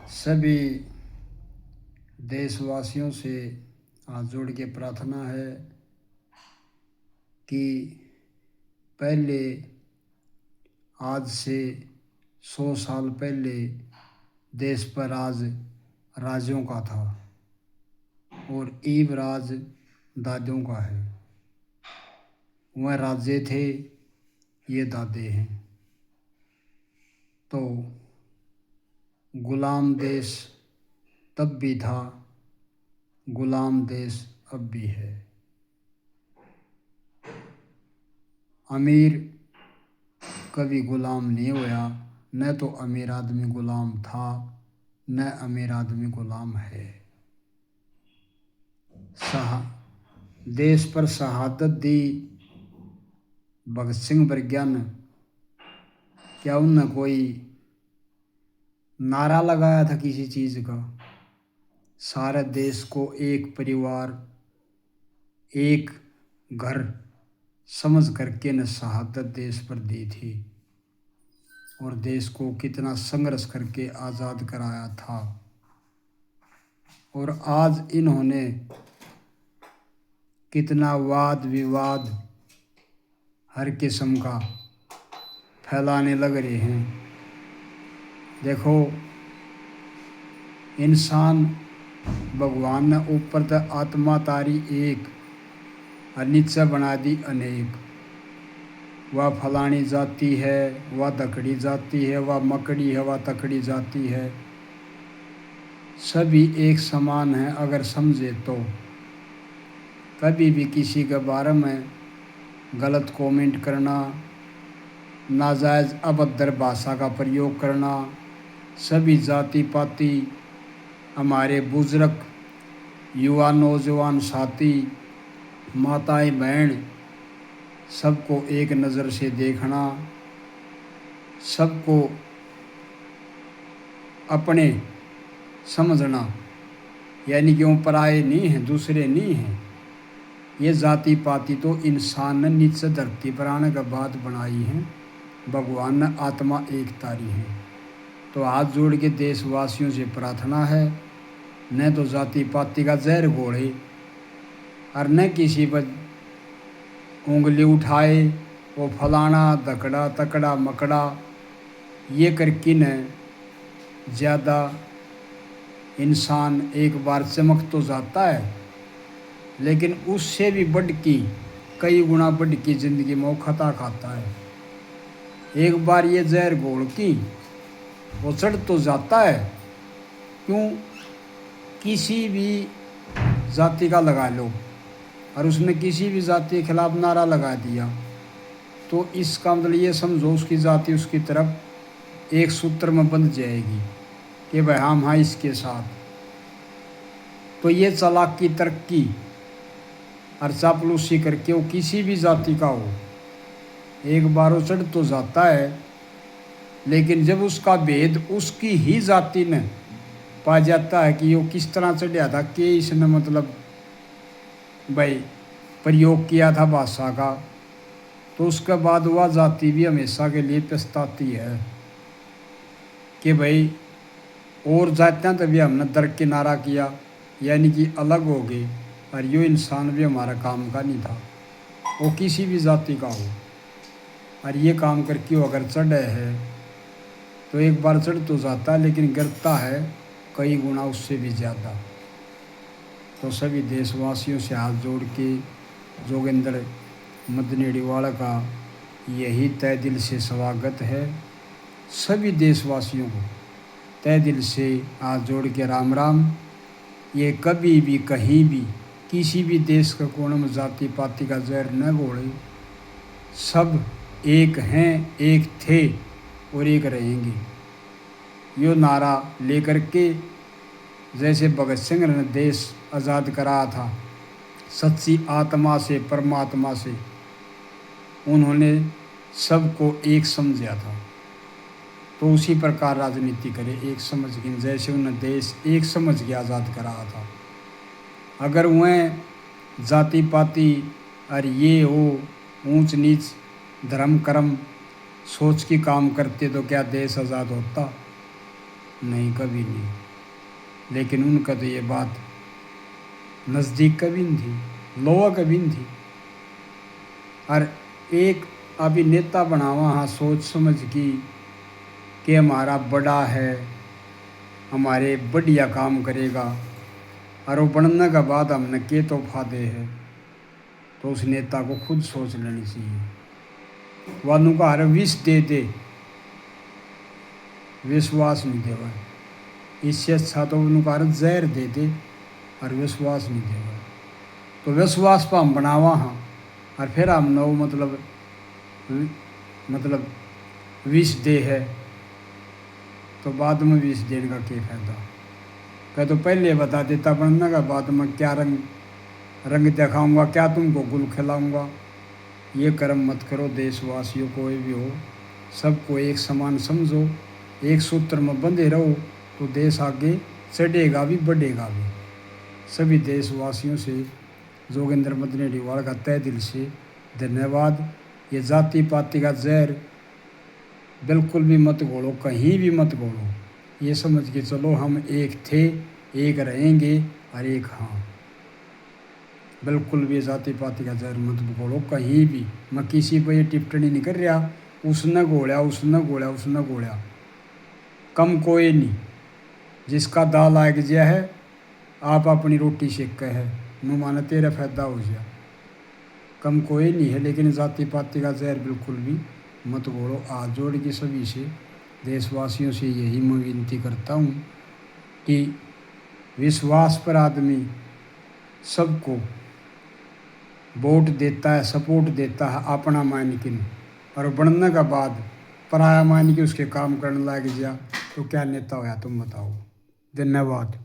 सभी देशवासियों से हाथ जोड़ के प्रार्थना है कि पहले आज से 100 साल पहले देश पर राज राजों का था और ईब राज दादों का है। वह राजे थे, ये दादे हैं। तो गुलाम देश तब भी था, गुलाम देश अब भी है। अमीर कभी गुलाम नहीं हुआ, न तो अमीर आदमी गुलाम था न अमीर आदमी गुलाम है। देश पर शहादत दी भगत सिंह बर्ग्या ने। क्या उनने कोई नारा लगाया था किसी चीज़ का? सारे देश को एक परिवार, एक घर समझ करके न शहादत देश पर दी थी और देश को कितना संघर्ष करके आज़ाद कराया था। और आज इन्होंने कितना वाद विवाद हर किस्म का फैलाने लग रहे हैं। देखो, इंसान भगवान ने ऊपर तक आत्मा तारी एक और नीचे बना दी अनेक। वह फलानी जाति है, वह दकड़ी जाति है, वह मकड़ी है, वह तकड़ी जाति है। सभी एक समान हैं अगर समझे तो। कभी भी किसी के बारे में गलत कमेंट करना, नाजायज़ अभद्र भाषा का प्रयोग करना, सभी जाति पाति हमारे बुजुर्ग, युवा, नौजवान साथी, माताएं, बहन सबको एक नज़र से देखना, सबको अपने समझना, यानी कि वो पराये नहीं हैं, दूसरे नहीं हैं। ये जाति पाति तो इंसान ने नीचे धरती पर आने के बाद बनाई हैं। भगवान ने आत्मा एक तारी है। तो हाथ जोड़ के देशवासियों से प्रार्थना है, न तो जाति पाति का जहर घोड़े और न किसी पर उंगली उठाए वो फलाना दकड़ा तकड़ा मकड़ा। ये करके न ज़्यादा इंसान एक बार चमक तो जाता है, लेकिन उससे भी बढ़ की कई गुना बढ़ की ज़िंदगी में वो खता खाता है। एक बार ये जहर घोल की वो चढ़ तो जाता है। क्यों? किसी भी जाति का लगा लो और उसने किसी भी जाति के खिलाफ नारा लगा दिया तो इसका मतलब ये समझो उसकी जाति उसकी तरफ एक सूत्र में बंध जाएगी कि भाई हम हाँ इसके साथ। तो ये चालाकी तरक्की और चापलूसी करके वो किसी भी जाति का हो, एक बार वो चढ़ तो जाता है, लेकिन जब उसका भेद उसकी ही जाति ने पा जाता है कि वो किस तरह चढ़ा था, कि इसने मतलब भाई प्रयोग किया था भाषा का, तो उसके बाद वह जाति भी हमेशा के लिए पछताती है कि भाई और जातियाँ तभी हमने दरकिनारा किया, यानी कि अलग हो गए, और यो इंसान भी हमारा काम का नहीं था, वो किसी भी जाति का हो। और ये काम करके वो अगर चढ़े है तो एक बार चढ़ तो जाता है, लेकिन गिरता है कई गुना उससे भी ज़्यादा। तो सभी देशवासियों से हाथ जोड़ के जोगिंदर मदनेड़ीवाला का यही तय दिल से स्वागत है। सभी देशवासियों को तय दिल से हाथ जोड़ के राम राम। ये कभी भी कहीं भी किसी भी देश का कोने में जाति पाति का जहर न घोड़े। सब एक हैं, एक थे और एक रहेंगे। यो नारा लेकर के जैसे भगत सिंह ने देश आज़ाद कराया था सच्ची आत्मा से, परमात्मा से, उन्होंने सबको एक समझा था। तो उसी प्रकार राजनीति करे एक समझ के, जैसे उन्होंने देश एक समझ के आज़ाद कराया था। अगर वह जाति पाति और ये हो ऊंच नीच धर्म कर्म सोच के काम करते तो क्या देश आज़ाद होता? नहीं, कभी नहीं। लेकिन उनका तो ये बात नज़दीक कभी नहीं थी, लोहा कभी नहीं थी। और एक अभिनेता बनावा हाँ सोच समझ की कि हमारा बड़ा है, हमारे बढ़िया काम करेगा, और वो बनने के बाद हमने के तो फायदे है, तो उस नेता को खुद सोच लेनी चाहिए। वालों का हर विष दे दे, विश्वास नहीं देवा। इससे अच्छा तो उनका हर जहर दे दे और विश्वास नहीं देवा। तो विश्वास पर हम बनावा हाँ, और फिर हम नो मतलब विष दे है, तो बाद में विष देने का क्या फायदा। कह तो पहले बता देता बनने का, बाद में क्या रंग दिखाऊंगा, क्या तुमको गुल खिलाऊंगा। ये कर्म मत करो देशवासियों, कोई भी हो, सबको एक समान समझो, एक सूत्र में बंधे रहो, तो देश आगे चढ़ेगा भी बढ़ेगा भी। सभी देशवासियों से जोगिंदर मदनेडीवाल का तहे दिल से धन्यवाद। ये जाति पाति का जहर बिल्कुल भी मत घोलो, कहीं भी मत घोलो। ये समझ के चलो हम एक थे, एक रहेंगे और एक हाँ। बिल्कुल भी जाति पाति का जहर मत घोलो कहीं भी। मैं किसी पर ये टिप्पणी नहीं कर रहा, उसने घोड़ा उसने घोड़ा उसने घोड़ा, कम कोई नहीं। जिसका दाल आग गया है, आप अपनी रोटी सेक के है, नु माने तेरा फायदा हो गया, कम कोई नहीं है। लेकिन जाति पाति का जहर बिल्कुल भी मत घोलो। हाथ जोड़ के सभी से देशवासियों से यही मैं विनती करता हूँ कि विश्वास पर आदमी सबको वोट देता है, सपोर्ट देता है अपना मान के, और बनने के बाद पराया मान के उसके काम करने लग गया, तो क्या नेता होया तुम बताओ। धन्यवाद।